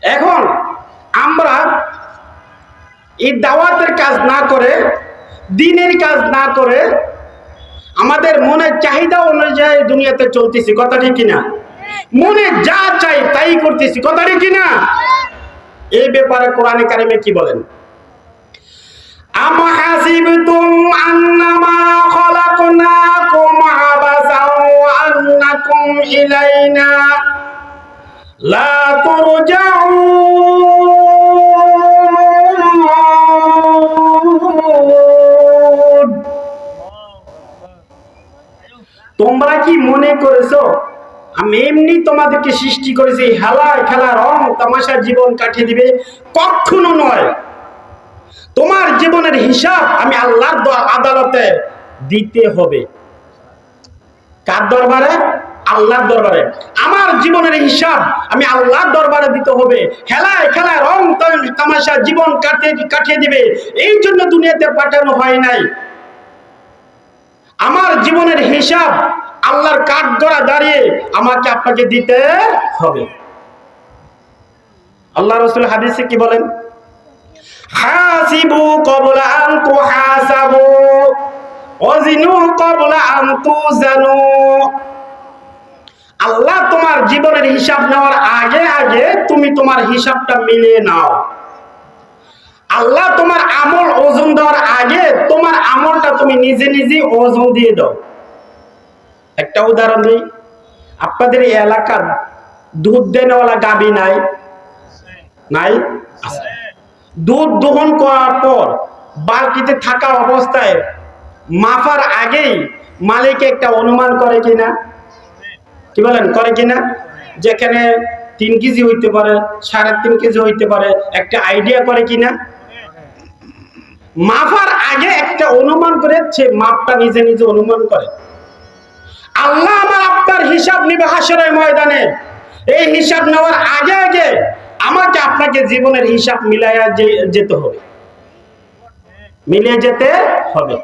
এখন আমরা এই দাওয়াতের কাজ না করে, দ্বীনের কাজ না করে, আমাদের মনের চাহিদা অনুযায়ী দুনিয়াতে চলতেছি, কথা ঠিক কিনা? মনে যা চাই তাই করতেছি, কথা ঠিক কিনা? এই ব্যাপারে কোরআনে কারিমে কি বলেন? আম হাসিবতুম আন্নামা খলাকনাকুম আবাসাও ওয়া আন্নাকুম ইলাইনা লা তুরজাউন। তোমরা কি মনে করেছো আমি এমনি তোমাদেরকে সৃষ্টি করেছি হেলায় খেলা রং তামাশা জীবন কাটিয়ে দিবে? কখনো নয়। তোমার জীবনের হিসাব আমি আল্লাহর আদালতে দিতে হবে। কার দরবারে? আল্লাহর দরবারে। আমার জীবনের হিসাব আমি আল্লাহর দরবারে দিতে হবে। খেলায় খেলায় রং তামাশা জীবন কাটিয়ে দিবে এই জন্য দুনিয়াতে পাঠানো হয় নাই। আমার জীবনের হিসাব আল্লাহর কাঠগড়া দাঁড়িয়ে আমাকে আপনাকে দিতে হবে। আল্লাহ রাসূল হাদিসে কি বলেন? হাসিবু ক্বাবলা আন তুহাসাবু ওয়াজিনু ক্বাবলা আন তুজানু। আল্লাহ তোমার জীবনের হিসাব নেওয়ার আগে আগে তুমি তোমার হিসাবটা মিলিয়ে নাও। আল্লাহ তোমার আমল ওজন দেওয়ার আগে তোমার আমলটা তুমি নিজে নিজে ওজন দিয়ে দাও। একটা উদাহরণ দিই, আপনাদের এই এলাকার দুধ দেনেওয়ালা গাবি নাই? নাই? দুধ দহন করার পর বালতিতে থাকা অবস্থায় মাপার আগেই মালিক একটা অনুমান করে কিনা? কি বলেন, করে কিনা? যেখানে 3 কেজি হইতে পারে, 3.5 কেজি হইতে পারে, একটা আইডিয়া করে কিনা? মাপার আগে একটা অনুমান করে, সে মাপটা নিজে নিজে অনুমান করে। আল্লাহ আমার আপনার হিসাব নিবে হাশরের ময়দানে। এই হিসাব নেওয়ার আগে আগে আমাকে আপনাকে জীবনের হিসাব মিলাইয়া যেতে হবে, মিলিয়ে যেতে হবে।